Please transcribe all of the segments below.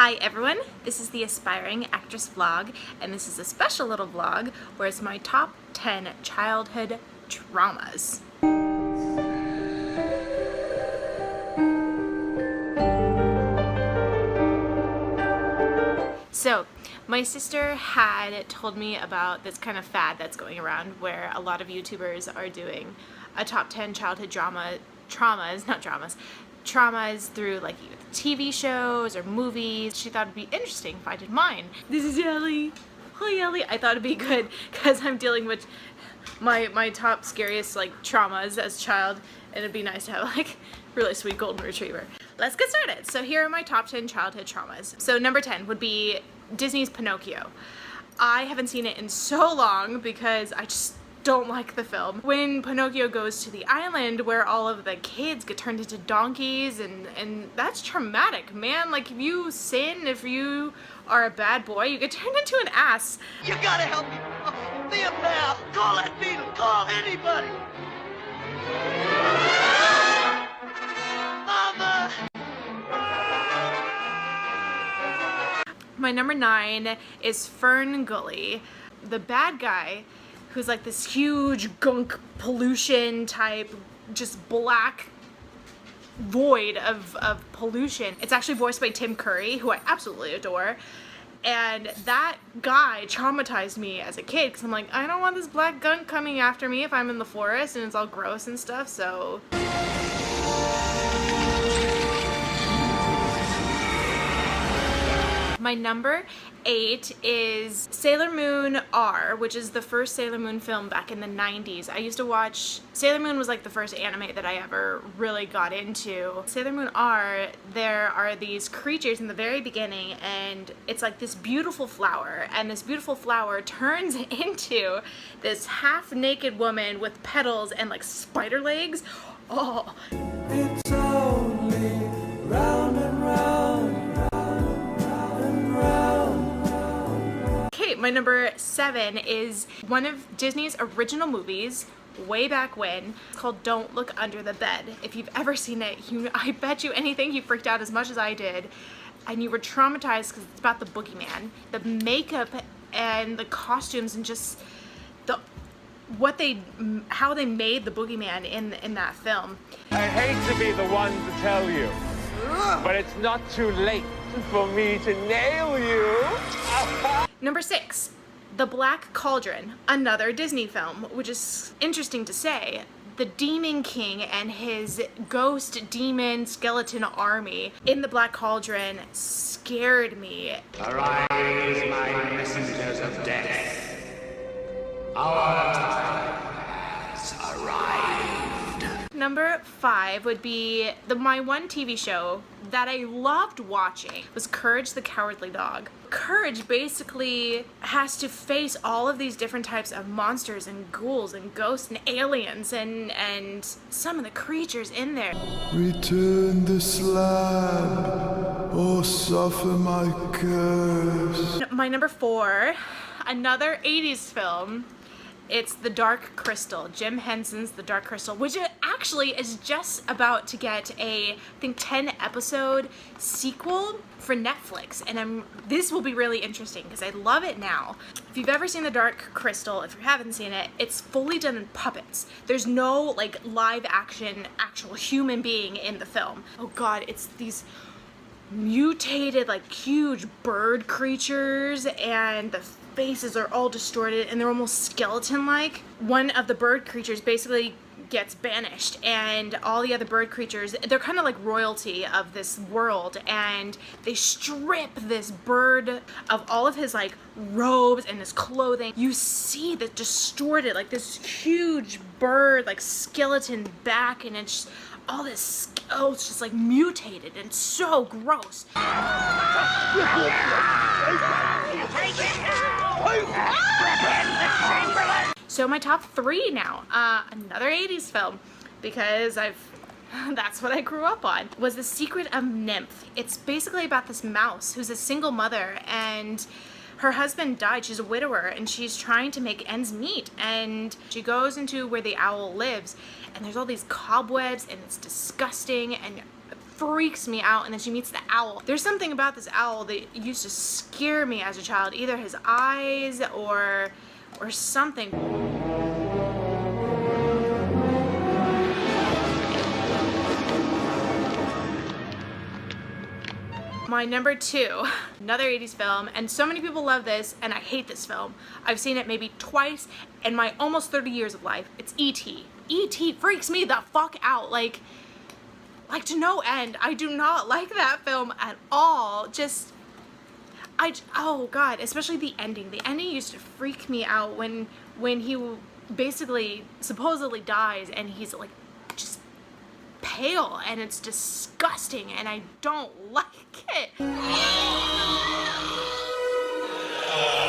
Hi everyone, this is the Aspiring Actress vlog, and this is a special little vlog where it's my top 10 childhood traumas. So, my sister had told me about this kind of fad that's going around where a lot of YouTubers are doing a top 10 childhood traumas through like either TV shows or movies. She thought it'd be interesting if I did mine. This is Ellie. Hi Ellie. I thought it'd be good because I'm dealing with my top scariest like traumas as a child, and it'd be nice to have like really sweet golden retriever. Let's get started. So here are my top 10 childhood traumas. So number 10 would be Disney's Pinocchio. I haven't seen it in so long because I just don't like the film. When Pinocchio goes to the island where all of the kids get turned into donkeys, and that's traumatic, man. Like, if you sin, if you are a bad boy, you get turned into an ass. You gotta help me. Be a pal. Call that needle. Call anybody. Mama. My number 9 is Fern Gully. The bad guy, who's like this huge gunk pollution type, just black void of pollution. It's actually voiced by Tim Curry, who I absolutely adore. And that guy traumatized me as a kid because I'm like, I don't want this black gunk coming after me if I'm in the forest and it's all gross and stuff, so. My number 8 is Sailor Moon R, which is the first Sailor Moon film back in the 90s. I used to watch, Sailor Moon was like the first anime that I ever really got into. Sailor Moon R, there are these creatures in the very beginning, and it's like this beautiful flower, and this beautiful flower turns into this half-naked woman with petals and like spider legs. Oh. It's only round and round. My number 7 is one of Disney's original movies way back when. It's called Don't Look Under the Bed. If you've ever seen it, I bet you anything you freaked out as much as I did, and you were traumatized because it's about the boogeyman. The makeup and the costumes and just how they made the boogeyman in that film. I hate to be the one to tell you, but it's not too late for me to nail you. Number 6, The Black Cauldron, another Disney film, which is interesting to say. The Demon King and his ghost demon skeleton army in the Black Cauldron scared me. Arise, my messengers of death. Our time has arrived. Number 5 would be my one TV show that I loved watching was Courage the Cowardly Dog. Courage basically has to face all of these different types of monsters and ghouls and ghosts and aliens and some of the creatures in there. Return this land or suffer my curse. My number 4, another 80s film. It's The Dark Crystal, Jim Henson's The Dark Crystal, which actually is just about to get a, I think, 10-episode sequel for Netflix, and this will be really interesting because I love it now. If you've ever seen The Dark Crystal, if you haven't seen it, it's fully done in puppets. There's no like live action, actual human being in the film. Oh god, it's these mutated like huge bird creatures, and the faces are all distorted and they're almost skeleton-like. One of the bird creatures basically gets banished, and all the other bird creatures, they're kind of like royalty of this world, and they strip this bird of all of his like robes and his clothing. You see the distorted, like this huge bird like skeleton back, and it's just all this, oh, it's just like mutated and so gross. So my top 3 now, another 80s film, because that's what I grew up on, was The Secret of Nymph. It's basically about this mouse who's a single mother, and her husband died. She's a widower, and she's trying to make ends meet, and she goes into where the owl lives, and there's all these cobwebs, and it's disgusting, and freaks me out. And then she meets the owl. There's something about this owl that used to scare me as a child, either his eyes or something. My number 2, another 80s film, and so many people love this, and I hate this film. I've seen it maybe twice in my almost 30 years of life. It's E.T. E.T. freaks me the fuck out, like to no end. I do not like that film at all. Oh god, especially the ending. The ending used to freak me out when he basically supposedly dies, and he's like just pale, and it's disgusting, and I don't like it.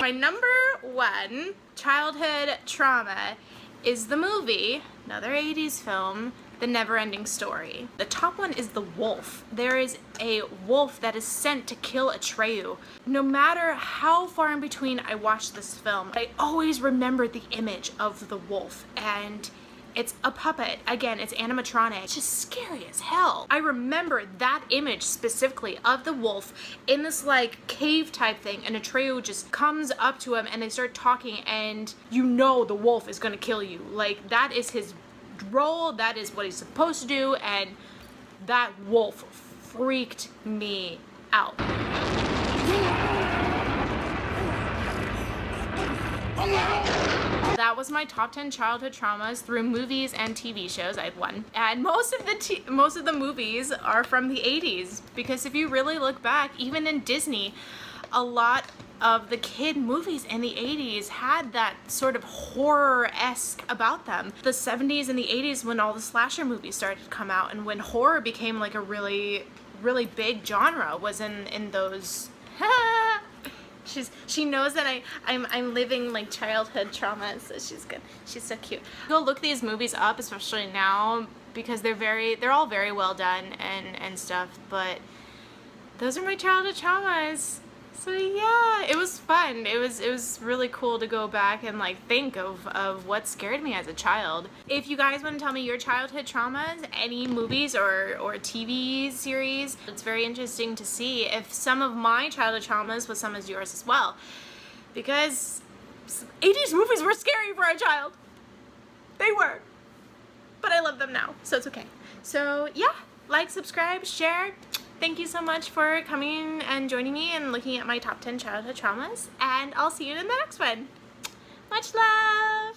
My number 1 childhood trauma is the movie, another 80s film, The Never-Ending Story. The top one is the wolf. There is a wolf that is sent to kill Atreyu. No matter how far in between I watched this film, I always remembered the image of the wolf, and it's a puppet. Again, it's animatronic. It's just scary as hell. I remember that image specifically of the wolf in this like cave type thing, and Atreyu just comes up to him and they start talking, and you know the wolf is gonna kill you. Like, that is his role, that is what he's supposed to do, and that wolf freaked me out. That was my top 10 childhood traumas through movies and TV shows. I had one. And most of the movies are from the 80s, because if you really look back, even in Disney, a lot of the kid movies in the 80s had that sort of horror-esque about them. The 70s and the 80s, when all the slasher movies started to come out, and when horror became like a really, really big genre, was in those She knows that I'm living like childhood trauma, so she's good. She's so cute. Go look these movies up, especially now, because they're all very well done and stuff, but those are my childhood traumas. So yeah, it was fun. It was really cool to go back and like think of what scared me as a child. If you guys want to tell me your childhood traumas, any movies or TV series, it's very interesting to see if some of my childhood traumas was some as yours as well. Because 80s movies were scary for a child. They were. But I love them now, so it's okay. So yeah, like, subscribe, share. Thank you so much for coming and joining me and looking at my top 10 childhood traumas, and I'll see you in the next one. Much love!